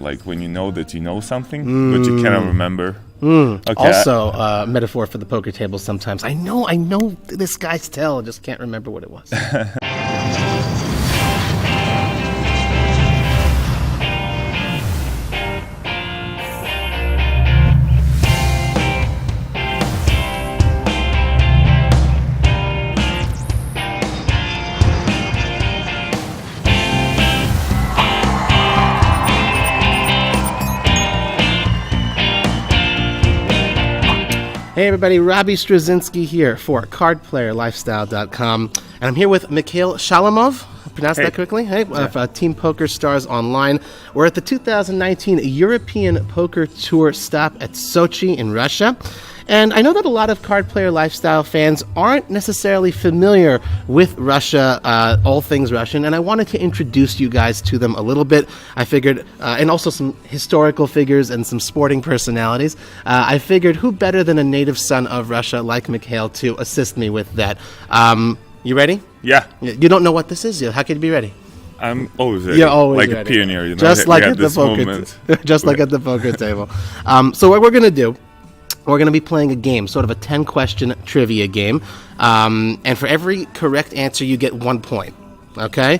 like when you know that you know something, but you cannot remember. Okay, also, metaphor for the poker table sometimes. I know this guy's tell, I just can't remember what it was. Hey everybody, Robbie Straczynski here for CardplayerLifestyle.com, and I'm here with Mikhail Shalamov. Pronounced that correctly? Hey, of Team PokerStars Online. We're at the 2019 European Poker Tour stop at Sochi in Russia. And I know that a lot of Card Player Lifestyle fans aren't necessarily familiar with Russia, all things Russian, and I wanted to introduce you guys to them a little bit. I figured, and also some historical figures and some sporting personalities. I figured who better than a native son of Russia like Mikhail to assist me with that. You ready? Yeah. You don't know what this is yet. How can you be ready? I'm always ready. You're always like ready. A pioneer, you know. Just like at the poker, just like at the poker table. So what we're gonna do. We're going to be playing a game, sort of a 10-question trivia game. And for every correct answer, you get 1 point. Okay?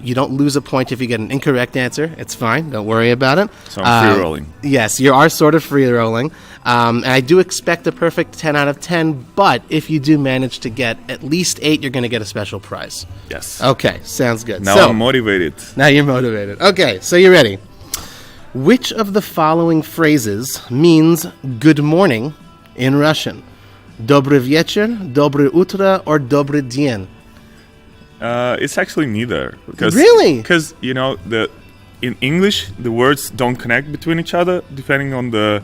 You don't lose a point if you get an incorrect answer. It's fine. Don't worry about it. So I'm free-rolling. Yes, you are sort of free-rolling. And I do expect a perfect 10 out of 10, but if you do manage to get at least 8, you're going to get a special prize. Yes. Okay, sounds good. Now I'm motivated. Now you're motivated. Okay, so you're ready. Which of the following phrases means good morning in Russian? Dobry wieczór, dobre utro, or dobry dzień? It's actually neither. Really? Because, you know, in English, the words don't connect between each other, depending on the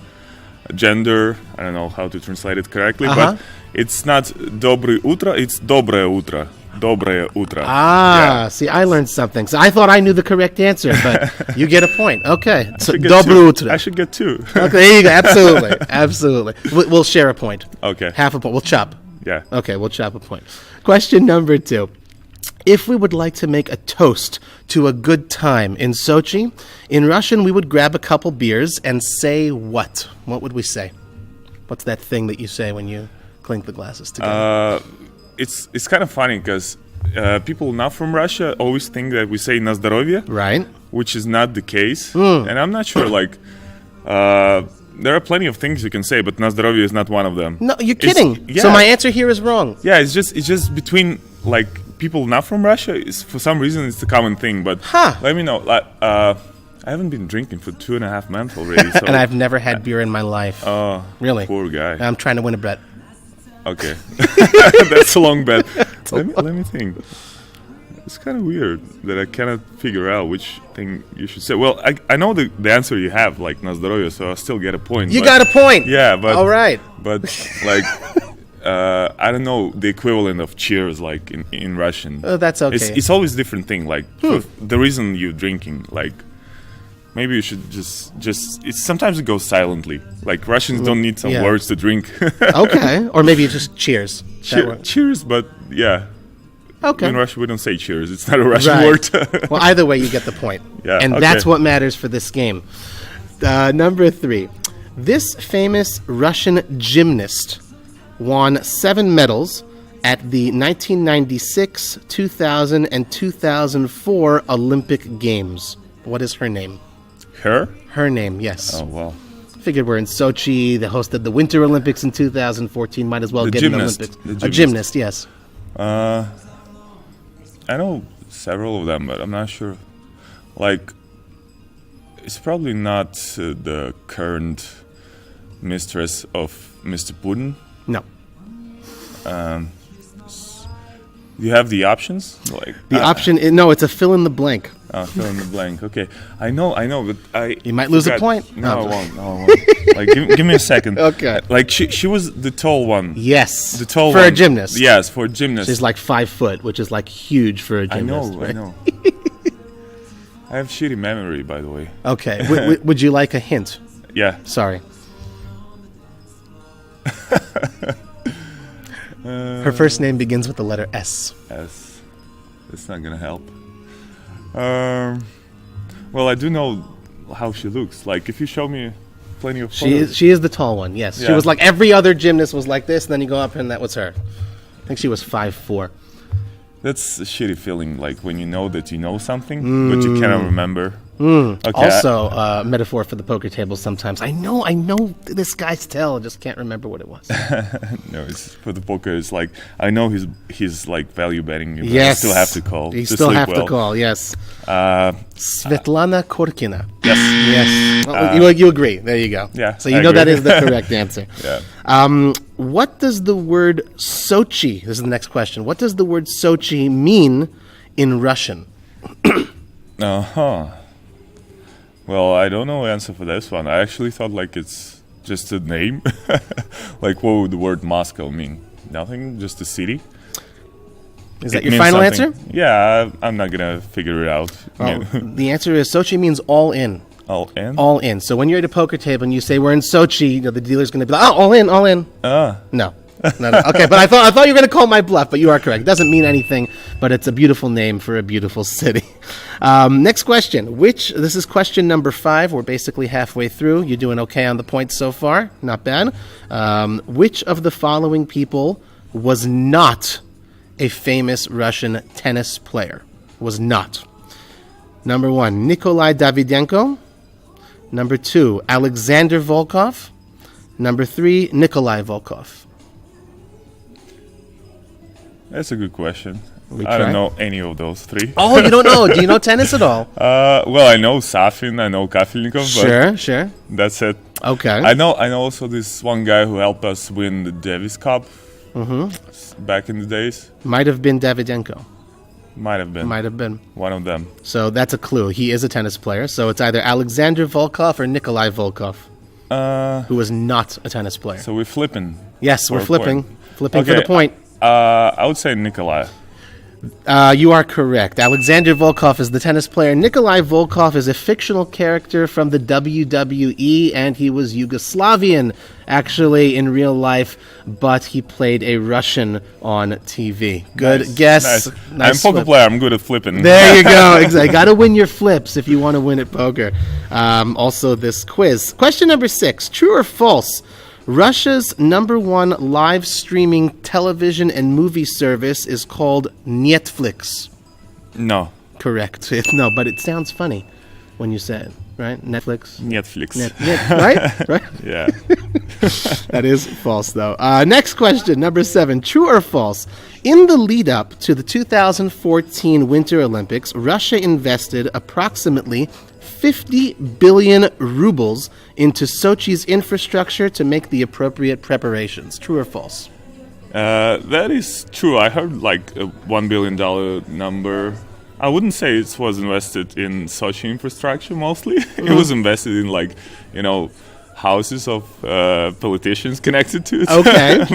gender. I don't know how to translate it correctly, but it's not dobry utro, it's dobre utro. Dobre utro. See, I learned something. So I thought I knew the correct answer, but you get a point. Okay. So dobre utro. I should get 2. Okay, there you go. Absolutely. Absolutely. We'll share a point. Okay. Half a point. We'll chop. Yeah. Okay, we'll chop a point. Question number 2. If we would like to make a toast to a good time in Sochi, in Russian we would grab a couple beers and say what? What would we say? What's that thing that you say when you clink the glasses together? It's kind of funny because people not from Russia always think that we say "na zdоровье," right? Which is not the case, and I'm not sure. Like, there are plenty of things you can say, but "na zdоровье" is not one of them. No, you're kidding. So my answer here is wrong. Yeah, it's just between like people not from Russia. For some reason it's a common thing, but let me know. I haven't been drinking for 2.5 months already, so and I've never had beer in my life. Oh, really? Poor guy. I'm trying to win a bet. Okay, that's a long bet. Let me think. It's kind of weird that I cannot figure out which thing you should say. Well, I know the answer you have, like "na zdоровье," so I'll still get a point. You got a point. Yeah, but all right. But like, I don't know the equivalent of cheers, like in Russian. Oh, that's okay. It's always a different thing. Like the reason you're drinking, like. Maybe you should sometimes it goes silently. Like Russians don't need some words to drink. Okay. Or maybe just cheers. Cheers, but yeah. Okay. In Russia, we don't say cheers. It's not a Russian word. Well, either way, you get the point. Yeah. And that's what matters for this game. Number 3. This famous Russian gymnast won 7 medals at the 1996, 2000, and 2004 Olympic Games. What is her name? Her name, yes. Oh, wow. Figured we're in Sochi. They hosted the Winter Olympics in 2014. Might as well get an Olympics. A gymnast, yes. I know several of them, but I'm not sure. Like, it's probably not the current mistress of Mr. Putin. No. Do you have the options? Like the option is, no, it's a fill in the blank. Fill in the blank. Okay, I know, but you might lose a point. No, I won't. Like, give me a second. Okay. Like she was the tall one. Yes. The tall for one. a gymnast. Yes, for a gymnast. She's like 5 foot, which is like huge for a gymnast. I know. I have shitty memory, by the way. Okay. Would you like a hint? Yeah. Sorry. Her first name begins with the letter S. S. That's not gonna help. Well, I do know how she looks. Like if you show me plenty of She photos. is the tall one, yes. She Yeah. was like every other gymnast was like this, and then you go up and that was her. I think she was 5'4". That's a shitty feeling, like when you know that you know something, but you cannot remember. Okay, Also, metaphor for the poker table sometimes. I know this guy's tell, just can't remember what it was. no, it's for the poker. It's like I know he's like value betting. But Yes. I still have to call. You to still sleep have well. to call, yes. Uh, Svetlana Korkina. yes. Yes. Well, you agree. There you go. Yeah, So you I know that agree. is the correct answer. Yeah. What does the word Sochi, this is the next question, what does the word Sochi mean in Russian? Well, I don't know the answer for this one. I actually thought like it's just a name. Like what would the word Moscow mean? Nothing, just a city. Is that It your means final something. answer? Yeah, I'm not gonna figure it out. Oh, the answer is Sochi means all in. All in? All in. So when you're at a poker table and you say we're in Sochi, you know, the dealer's going to be like, oh, all in, all in. No. No. Okay, but I thought you were going to call my bluff, but you are correct. It doesn't mean anything, but it's a beautiful name for a beautiful city. Next question. This is question number 5. We're basically halfway through. You're doing okay on the points so far. Not bad. Which of the following people was not a famous Russian tennis player? Was not. Number 1, Nikolai Davydenko. Number 2, Alexander Volkov. Number 3, Nikolai Volkov. That's a good question. We I try. don't know any of those 3. Oh, you don't know? Do you know tennis at all? Well, I know Safin, I know Kafelnikov, but Sure. that's it. Okay. I know also this one guy who helped us win the Davis Cup back in the days. Might have been Davydenko. Might have been one of them. So that's a clue. He is a tennis player. So it's either Alexander Volkov or Nikolai Volkov, who was not a tennis player. So we're flipping. Yes, we're for a flipping. point. Flipping for Okay, the point. I would say Nikolai. You are correct. Alexander Volkov is the tennis player. Nikolai Volkov is a fictional character from the WWE, and he was Yugoslavian, actually, in real life, but he played a Russian on TV. Good Nice, guess. Nice. Nice I'm a poker flip. player. I'm good at flipping. There you go. Exactly. Got to win your flips if you want to win at poker. Also, this quiz. Question number 6. True or false? Russia's #1 live streaming television and movie service is called Netflix. No. Correct. No, but it sounds funny when you say it, right? Netflix. Netflix. Right? Right? Yeah. That is false, though. Next question, number 7. True or false? In the lead up to the 2014 Winter Olympics, Russia invested approximately 50 billion rubles into Sochi's infrastructure to make the appropriate preparations. True or false? That is true. I heard like a $1 billion number. I wouldn't say it was invested in Sochi infrastructure mostly. It was invested in houses of politicians connected to it. Okay.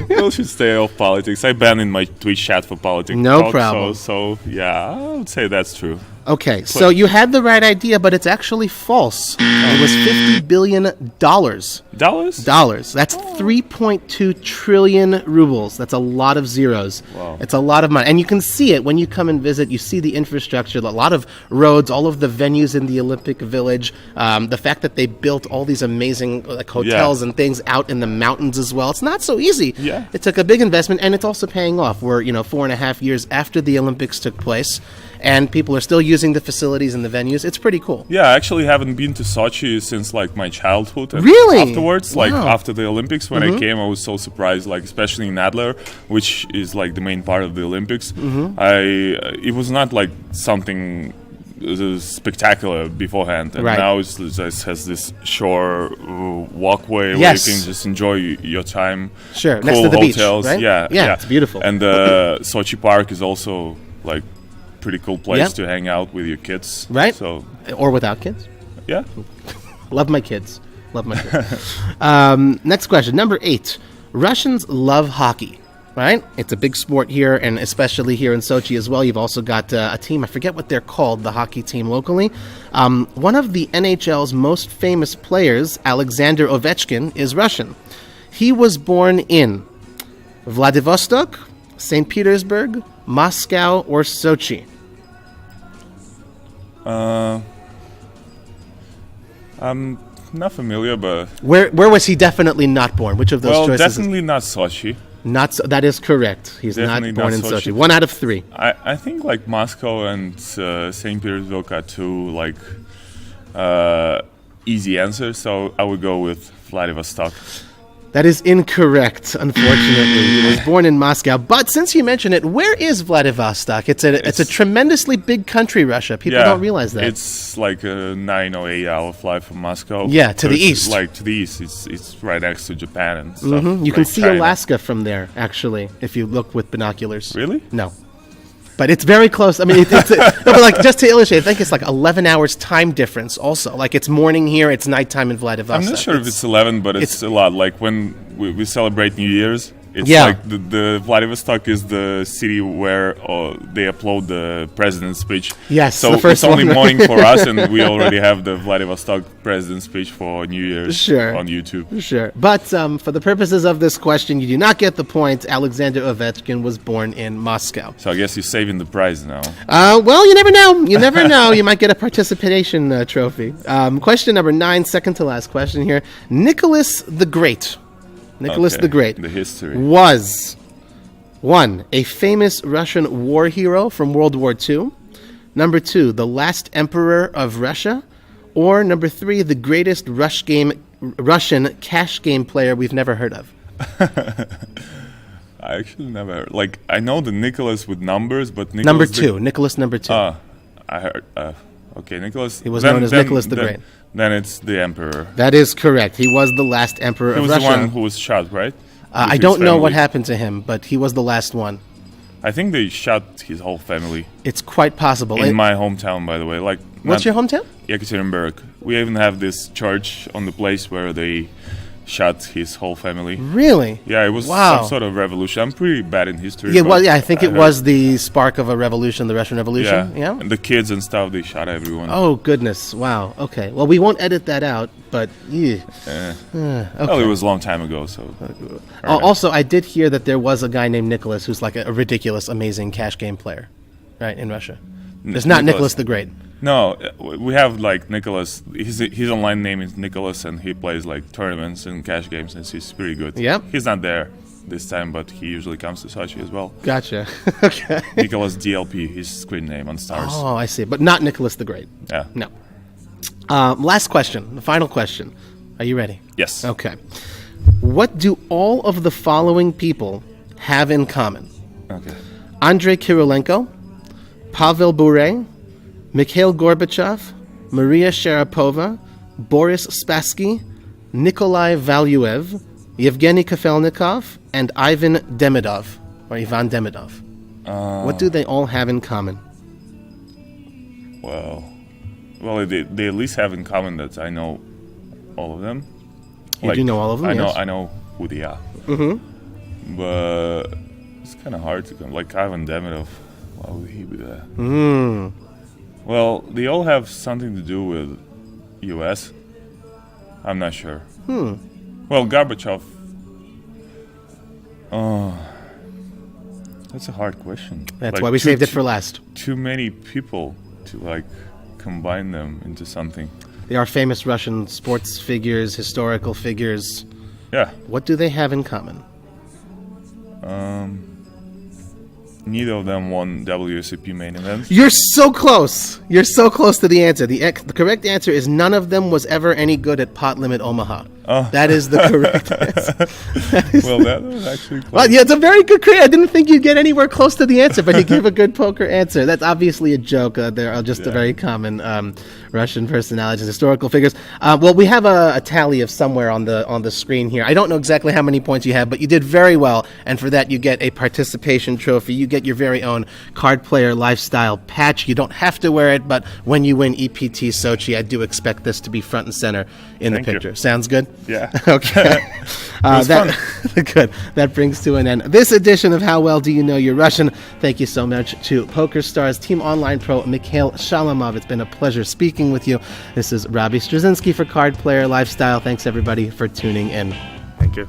People should stay off politics. I ban in my Twitch chat for politics. No talk, problem. So yeah, I would say that's true. Okay, so you had the right idea, but it's actually false. It was $50 billion. Dollars? That's 3.2 trillion rubles. That's a lot of zeros. Wow. It's a lot of money. And you can see it when you come and visit. You see the infrastructure, a lot of roads, all of the venues in the Olympic Village, the fact that they built all these amazing hotels and things out in the mountains as well. It's not so easy. Yeah. It took a big investment, and it's also paying off. We're 4.5 years after the Olympics took place, and people are still using the facilities and the venues. It's pretty cool. Yeah, I actually haven't been to Sochi since like my childhood. And Really? Afterwards, like Wow. after the Olympics, when I came, I was so surprised. Like especially in Adler, which is like the main part of the Olympics. It was not like something spectacular beforehand, and Right. now it just has this shore walkway where Yes. you can just enjoy your time. Sure, Cool next to the beach, hotels, right? yeah, Yeah, it's beautiful. And the Sochi Park is also like pretty cool place Yep. to hang out with your kids. Right. So Or without kids. yeah. Love my kids. Next question, number 8. Russians love hockey, right? It's a big sport here, and especially here in Sochi as well. You've also got a team, I forget what they're called, the hockey team locally. One of the NHL's most famous players, Alexander Ovechkin, is Russian. He was born in Vladivostok, St. Petersburg, Moscow, or Sochi. I'm not familiar, but Where was he definitely not born? Which of those choices? definitely not Sochi. That is correct. He's Definitely not born not in Sochi. Sochi. 1 out of 3. I think like Moscow and St. Petersburg are two like easy answers, so I would go with Vladivostok. That is incorrect, unfortunately. He was born in Moscow. But since you mention it, where is Vladivostok? It's a tremendously big country, Russia. People don't realize that. It's like a 9 or 8 hour flight from Moscow. Yeah, to the it's east. Like to the east. It's right next to Japan and stuff. You can like see China. Alaska from there, actually, if you look with binoculars. Really? No. But it's very close. I mean, no, but like just to illustrate, I think it's like 11 hours time difference also. Like it's morning here, it's nighttime in Vladivostok. I'm not sure if it's 11, but it's a lot. Like when we celebrate New Year's, it's Yeah. like the Vladivostok is the city where they upload the president's speech. Yes, so the first it's only one. morning for us, and we already have the Vladivostok president's speech for New Year's Sure. on YouTube. Sure. But for the purposes of this question, you do not get the point. Alexander Ovechkin was born in Moscow. So I guess you're saving the prize now. Well, you never know. You never know. You might get a participation trophy. Question number 9, second to last question here. Nicholas the Great. Nicholas Okay, the Great the history. was 1. A famous Russian war hero from World War II. Number 2, the last emperor of Russia. Or number 3, the greatest Russian cash game player we've never heard of. I actually never heard. Like I know the Nicholas with numbers, but Nicholas Number 2, Nicholas number 2. I heard. Okay, Nicholas. He was known as Nicholas the Great. Then it's the emperor. That is correct. He was the last emperor He of was Russia. the one who was shot, right? I With don't his know what family. happened to him, but he was the last one. I think they shot his whole family It's quite possible. in my hometown, by the way. Like, What's your hometown? Yekaterinburg. We even have this church on the place where they shot his whole family. Really? Yeah, it was Wow. some sort of revolution. I'm pretty bad in history. Yeah, but well, yeah, I think it heard- was the spark of a revolution, the Russian Yeah, Revolution. Yeah. and the kids and stuff, they shot everyone. Oh goodness! Wow. Okay. Well, we won't edit that out, but yeah. Well, it was a long time ago, so. Also, I did hear that there was a guy named Nicholas who's like a ridiculous, amazing cash game player, right in Russia. It's not Nicholas the Great. No, we have like Nicholas. His online name is Nicholas, and he plays like tournaments and cash games, and he's pretty good. Yep. He's not there this time, but he usually comes to Sochi as well. Gotcha. Okay. Nicholas DLP, his screen name on Stars. Oh, I see. But not Nicholas the Great. Yeah. No. Last question. The final question. Are you ready? Yes. Okay. What do all of the following people have in common? Okay. Andrei Kirilenko, Pavel Bure, Mikhail Gorbachev, Maria Sharapova, Boris Spassky, Nikolai Valuev, Yevgeny Kafelnikov, and Ivan Demidov, or Ivan Demidov. What do they all have in common? Well, they at least have in common that I know all of them. You do know all of them, yes. I know who they are. Mm-hmm. But it's kind of hard to like Ivan Demidov. Why would he be there? Well, they all have something to do with U.S. I'm not sure. Well, Gorbachev. Oh, that's a hard question. That's Like, why we saved it for last. Too many people to like combine them into something. They are famous Russian sports figures, historical figures. Yeah. What do they have in common? Neither of them won WSOP main events. You're so close. You're so close to the answer. The correct answer is none of them was ever any good at Pot Limit Omaha. Oh. That is the correct answer. Well, that was actually close. Well, yeah, it's a very good create. I didn't think you'd get anywhere close to the answer, but you gave a good poker answer. That's obviously a joke. They're just a very common Russian personalities, historical figures. Well, we have a tally of somewhere on the screen here. I don't know exactly how many points you have, but you did very well, and for that you get a participation trophy. You get your very own Cardplayer Lifestyle patch. You don't have to wear it, but when you win EPT Sochi, I do expect this to be front and center in Thank the you. picture. Sounds good? Yeah. Okay. was Good. That brings to an end this edition of How Well Do You Know Your Russian. Thank you so much to PokerStars Team Online Pro Mikhail Shalamov. It's been a pleasure speaking with you. This is Robbie Straczynski for Cardplayer Lifestyle. Thanks everybody for tuning in. Thank you.